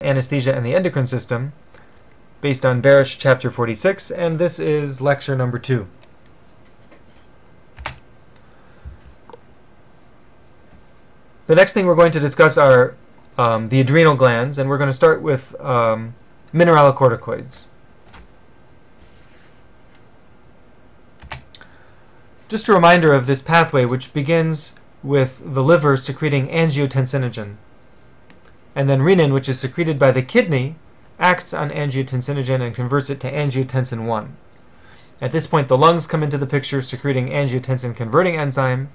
Anesthesia and the Endocrine System, based on Barish Chapter 46, and this is lecture number 2. The next thing we're going to discuss are the adrenal glands, and we're going to start with mineralocorticoids. Just a reminder of this pathway, which begins with the liver secreting angiotensinogen. And then renin, which is secreted by the kidney, acts on angiotensinogen and converts it to angiotensin 1. At this point, the lungs come into the picture, secreting angiotensin-converting enzyme.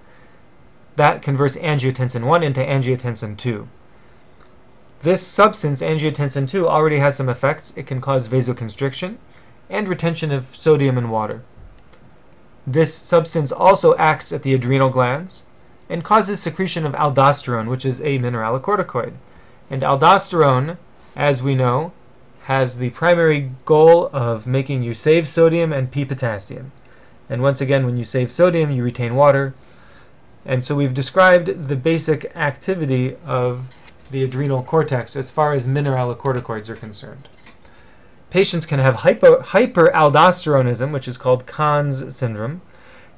That converts angiotensin 1 into angiotensin 2. This substance, angiotensin 2, already has some effects. It can cause vasoconstriction and retention of sodium in water. This substance also acts at the adrenal glands and causes secretion of aldosterone, which is a mineralocorticoid. And aldosterone, as we know, has the primary goal of making you save sodium and pee potassium. And once again, when you save sodium, you retain water. And so we've described the basic activity of the adrenal cortex as far as mineralocorticoids are concerned. Patients can have hyperaldosteronism, which is called Conn's syndrome.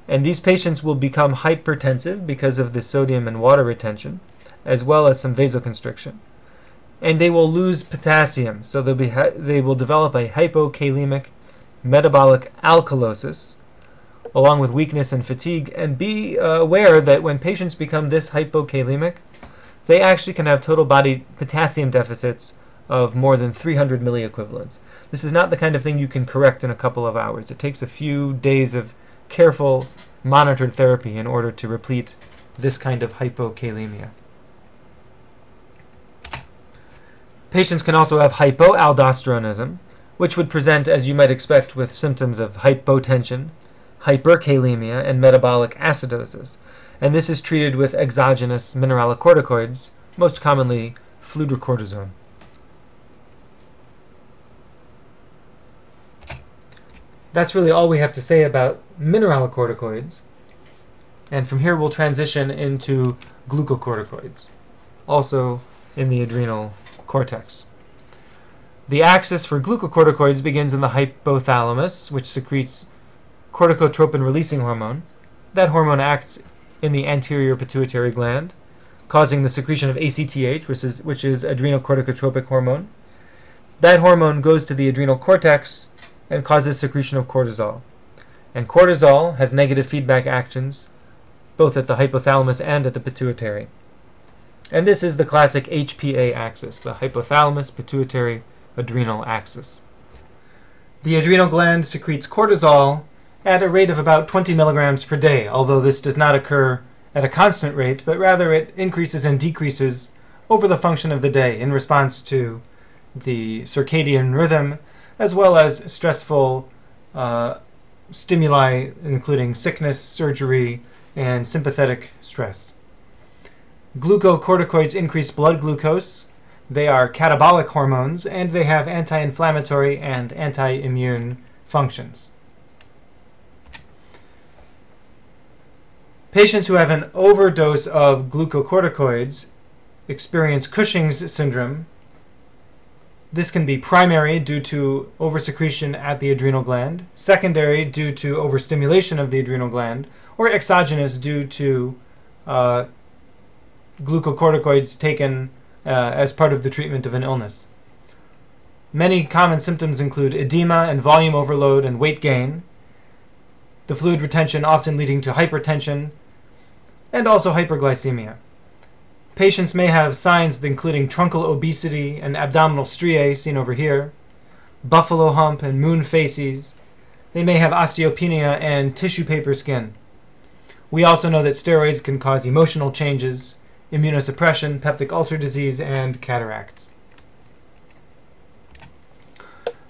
And these patients will become hypertensive because of the sodium and water retention, as well as some vasoconstriction. And they will lose potassium, so they will develop a hypokalemic metabolic alkalosis, along with weakness and fatigue. And be aware that when patients become this hypokalemic, they actually can have total body potassium deficits of more than 300 milliequivalents. This is not the kind of thing you can correct in a couple of hours. It takes a few days of careful monitored therapy in order to replete this kind of hypokalemia. Patients can also have hypoaldosteronism, which would present, as you might expect, with symptoms of hypotension, hyperkalemia, and metabolic acidosis. And this is treated with exogenous mineralocorticoids, most commonly fludrocortisone. That's really all we have to say about mineralocorticoids. And from here we'll transition into glucocorticoids, also in the adrenal cortex. The axis for glucocorticoids begins in the hypothalamus, which secretes corticotropin-releasing hormone. That hormone acts in the anterior pituitary gland, causing the secretion of ACTH, which is adrenocorticotropic hormone. That hormone goes to the adrenal cortex and causes secretion of cortisol. And cortisol has negative feedback actions both at the hypothalamus and at the pituitary. And this is the classic HPA axis, the hypothalamus-pituitary-adrenal axis. The adrenal gland secretes cortisol at a rate of about 20 milligrams per day, although this does not occur at a constant rate, but rather it increases and decreases over the function of the day in response to the circadian rhythm, as well as stressful stimuli, including sickness, surgery, and sympathetic stress. Glucocorticoids increase blood glucose. They are catabolic hormones, and they have anti-inflammatory and anti-immune functions. Patients who have an overdose of glucocorticoids experience Cushing's syndrome. This can be primary due to oversecretion at the adrenal gland, secondary due to overstimulation of the adrenal gland, or exogenous due to glucocorticoids taken as part of the treatment of an illness. Many common symptoms include edema and volume overload and weight gain, the fluid retention often leading to hypertension, and also hyperglycemia. Patients may have signs including truncal obesity and abdominal striae, seen over here, buffalo hump and moon facies. They may have osteopenia and tissue paper skin. We also know that steroids can cause emotional changes, immunosuppression, peptic ulcer disease, and cataracts.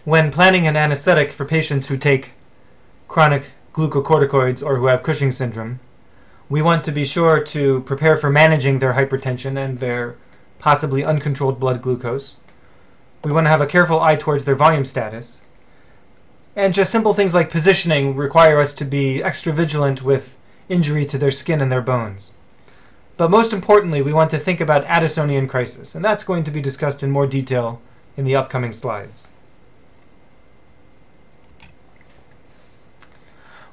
When planning an anesthetic for patients who take chronic glucocorticoids or who have Cushing's syndrome, we want to be sure to prepare for managing their hypertension and their possibly uncontrolled blood glucose. We want to have a careful eye towards their volume status. And just simple things like positioning require us to be extra vigilant with injury to their skin and their bones. But most importantly, we want to think about Addisonian crisis, and that's going to be discussed in more detail in the upcoming slides.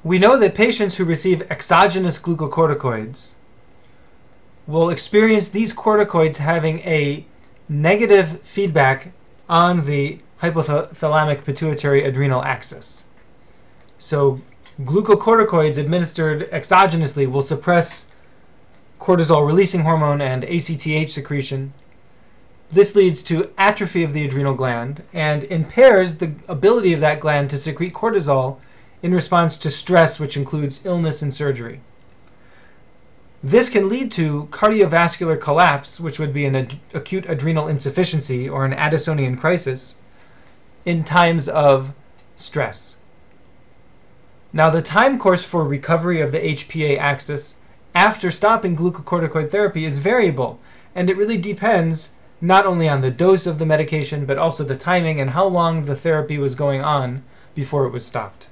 We know that patients who receive exogenous glucocorticoids will experience these corticoids having a negative feedback on the hypothalamic pituitary adrenal axis. So glucocorticoids administered exogenously will suppress cortisol releasing hormone and ACTH secretion. This leads to atrophy of the adrenal gland and impairs the ability of that gland to secrete cortisol in response to stress, which includes illness and surgery. This can lead to cardiovascular collapse, which would be an acute adrenal insufficiency or an Addisonian crisis in times of stress. Now, the time course for recovery of the HPA axis after stopping glucocorticoid therapy is variable, and it really depends not only on the dose of the medication, but also the timing and how long the therapy was going on before it was stopped.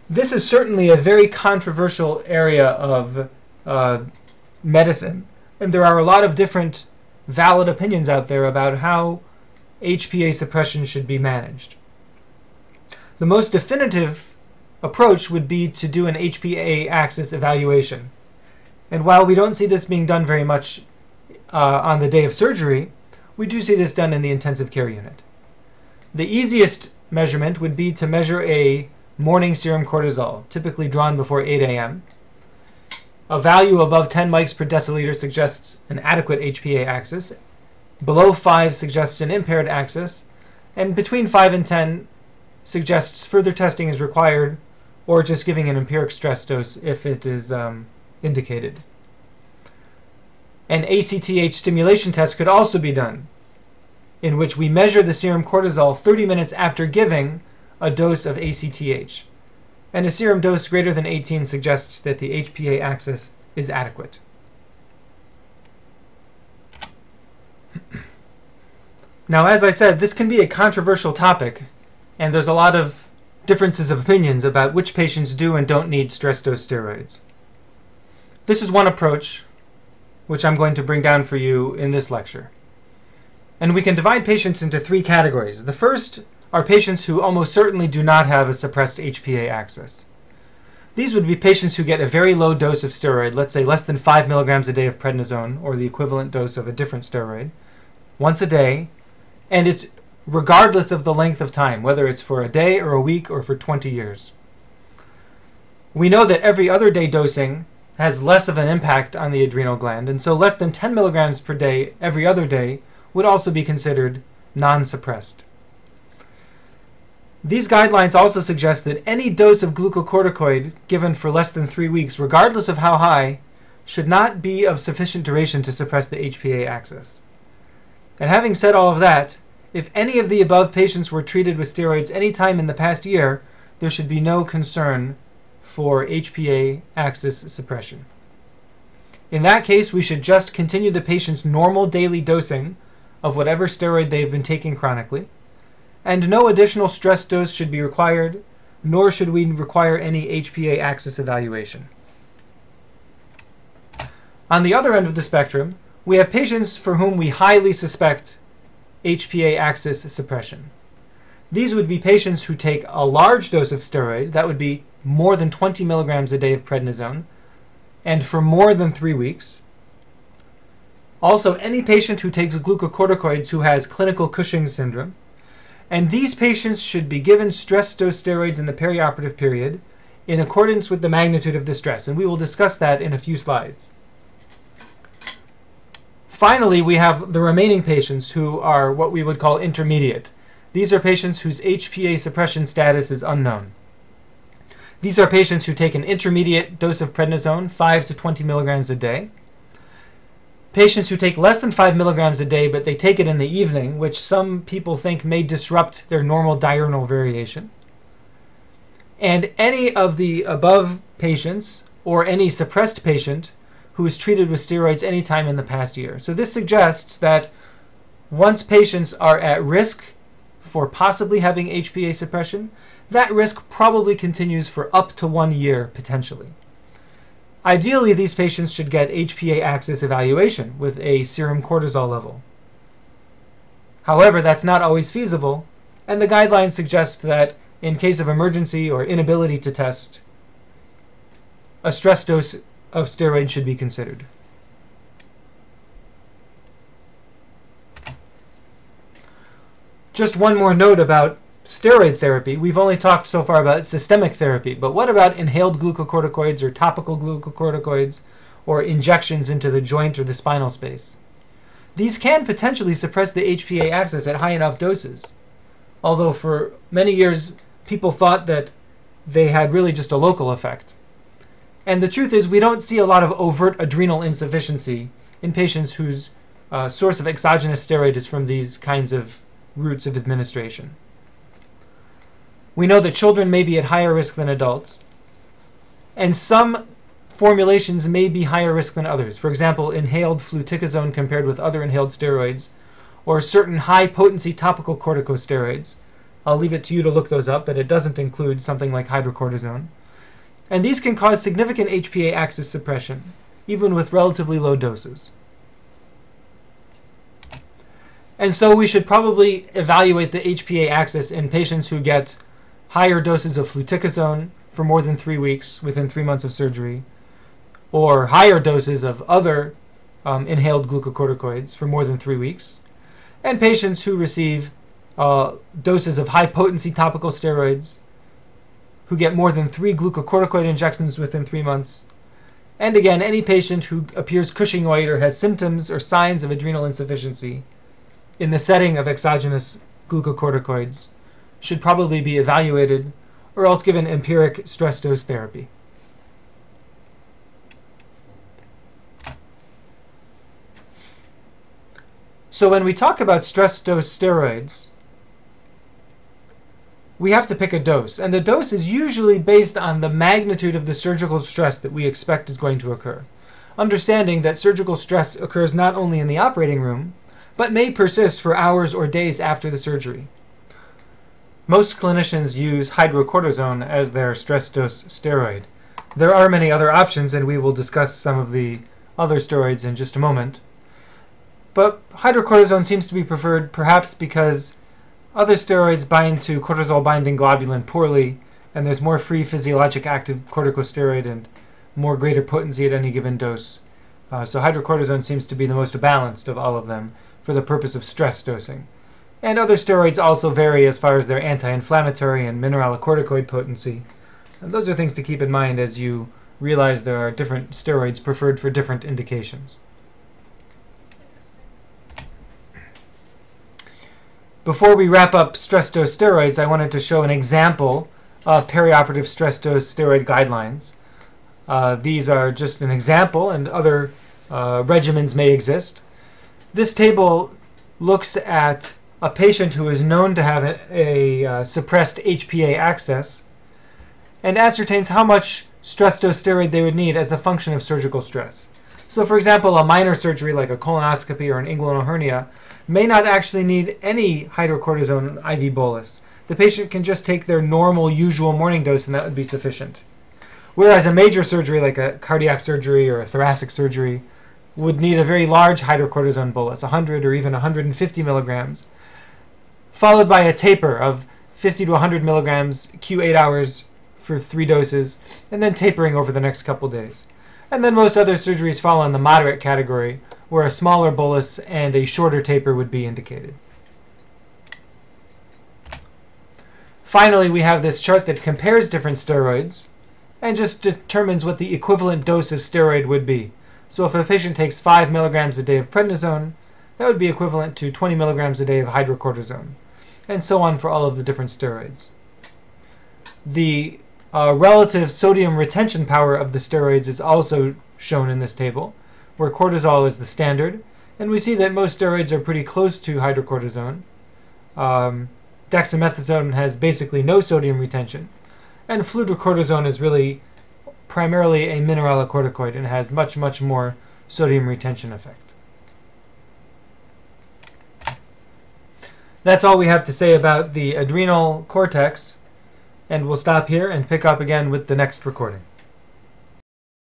This is certainly a very controversial area of medicine, and there are a lot of different valid opinions out there about how HPA suppression should be managed. The most definitive approach would be to do an HPA axis evaluation. And while we don't see this being done very much on the day of surgery, we do see this done in the intensive care unit. The easiest measurement would be to measure a morning serum cortisol, typically drawn before 8 a.m. A value above 10 mics per deciliter suggests an adequate HPA axis. Below 5 suggests an impaired axis. And between 5 and 10 suggests further testing is required, or just giving an empiric stress dose if it is indicated. An ACTH stimulation test could also be done, in which we measure the serum cortisol 30 minutes after giving a dose of ACTH. And a serum dose greater than 18 suggests that the HPA axis is adequate. Now, as I said, this can be a controversial topic, and there's a lot of differences of opinions about which patients do and don't need stress dose steroids. This is one approach which I'm going to bring down for you in this lecture. And we can divide patients into three categories. The first are patients who almost certainly do not have a suppressed HPA axis. These would be patients who get a very low dose of steroid, let's say less than 5 milligrams a day of prednisone, or the equivalent dose of a different steroid, once a day, and it's regardless of the length of time, whether it's for a day or a week or for 20 years. We know that every other day dosing has less of an impact on the adrenal gland, and so less than 10 milligrams per day every other day would also be considered non-suppressed. These guidelines also suggest that any dose of glucocorticoid given for less than 3 weeks, regardless of how high, should not be of sufficient duration to suppress the HPA axis. And having said all of that, if any of the above patients were treated with steroids any time in the past year, there should be no concern for HPA axis suppression. In that case, we should just continue the patient's normal daily dosing of whatever steroid they've been taking chronically, and no additional stress dose should be required, nor should we require any HPA axis evaluation. On the other end of the spectrum, we have patients for whom we highly suspect HPA axis suppression. These would be patients who take a large dose of steroid, that would be more than 20 milligrams a day of prednisone, and for more than 3 weeks. Also, any patient who takes glucocorticoids who has clinical Cushing's syndrome. And these patients should be given stress dose steroids in the perioperative period in accordance with the magnitude of the stress, and we will discuss that in a few slides. Finally, we have the remaining patients who are what we would call intermediate. These are patients whose HPA suppression status is unknown. These are patients who take an intermediate dose of prednisone, 5 to 20 milligrams a day. Patients who take less than 5 milligrams a day, but they take it in the evening, which some people think may disrupt their normal diurnal variation. And any of the above patients, or any suppressed patient, who is treated with steroids any time in the past year. So this suggests that once patients are at risk for possibly having HPA suppression, that risk probably continues for up to 1 year, potentially. Ideally, these patients should get HPA axis evaluation with a serum cortisol level. However, that's not always feasible, and the guidelines suggest that in case of emergency or inability to test, a stress dose of steroid should be considered. Just one more note about steroid therapy. We've only talked so far about systemic therapy, but what about inhaled glucocorticoids or topical glucocorticoids or injections into the joint or the spinal space? These can potentially suppress the HPA axis at high enough doses, although for many years people thought that they had really just a local effect. And the truth is we don't see a lot of overt adrenal insufficiency in patients whose source of exogenous steroid is from these kinds of routes of administration. We know that children may be at higher risk than adults, and some formulations may be higher risk than others. For example, inhaled fluticasone compared with other inhaled steroids, or certain high-potency topical corticosteroids. I'll leave it to you to look those up, but it doesn't include something like hydrocortisone. And these can cause significant HPA axis suppression, even with relatively low doses. And so we should probably evaluate the HPA axis in patients who get higher doses of fluticasone for more than 3 weeks within 3 months of surgery, or higher doses of other inhaled glucocorticoids for more than 3 weeks, and patients who receive doses of high-potency topical steroids, who get more than 3 glucocorticoid injections within 3 months, and again, any patient who appears Cushingoid or has symptoms or signs of adrenal insufficiency in the setting of exogenous glucocorticoids should probably be evaluated or else given empiric stress dose therapy. So when we talk about stress dose steroids, we have to pick a dose, and the dose is usually based on the magnitude of the surgical stress that we expect is going to occur, understanding that surgical stress occurs not only in the operating room, but may persist for hours or days after the surgery. Most clinicians use hydrocortisone as their stress dose steroid. There are many other options, and we will discuss some of the other steroids in just a moment. But hydrocortisone seems to be preferred perhaps because other steroids bind to cortisol-binding globulin poorly, and there's more free physiologic active corticosteroid and more greater potency at any given dose. So hydrocortisone seems to be the most balanced of all of them for the purpose of stress dosing. And other steroids also vary as far as their anti-inflammatory and mineralocorticoid potency. And those are things to keep in mind as you realize there are different steroids preferred for different indications. Before we wrap up stress dose steroids, I wanted to show an example of perioperative stress dose steroid guidelines. These are just an example, and other regimens may exist. This table looks at a patient who is known to have a suppressed HPA axis and ascertains how much stress dose steroid they would need as a function of surgical stress. So for example, a minor surgery like a colonoscopy or an inguinal hernia may not actually need any hydrocortisone IV bolus. The patient can just take their normal, usual morning dose and that would be sufficient. Whereas a major surgery like a cardiac surgery or a thoracic surgery would need a very large hydrocortisone bolus, 100 or even 150 milligrams, followed by a taper of 50 to 100 milligrams Q8 hours for 3 doses, and then tapering over the next couple days. And then most other surgeries fall in the moderate category, where a smaller bolus and a shorter taper would be indicated. Finally, we have this chart that compares different steroids and just determines what the equivalent dose of steroid would be. So if a patient takes 5 milligrams a day of prednisone, that would be equivalent to 20 milligrams a day of hydrocortisone, and so on for all of the different steroids. The relative sodium retention power of the steroids is also shown in this table, where cortisol is the standard, and we see that most steroids are pretty close to hydrocortisone. Dexamethasone has basically no sodium retention, and fludrocortisone is really primarily a mineralocorticoid and has much, much more sodium retention effect. That's all we have to say about the adrenal cortex, and we'll stop here and pick up again with the next recording.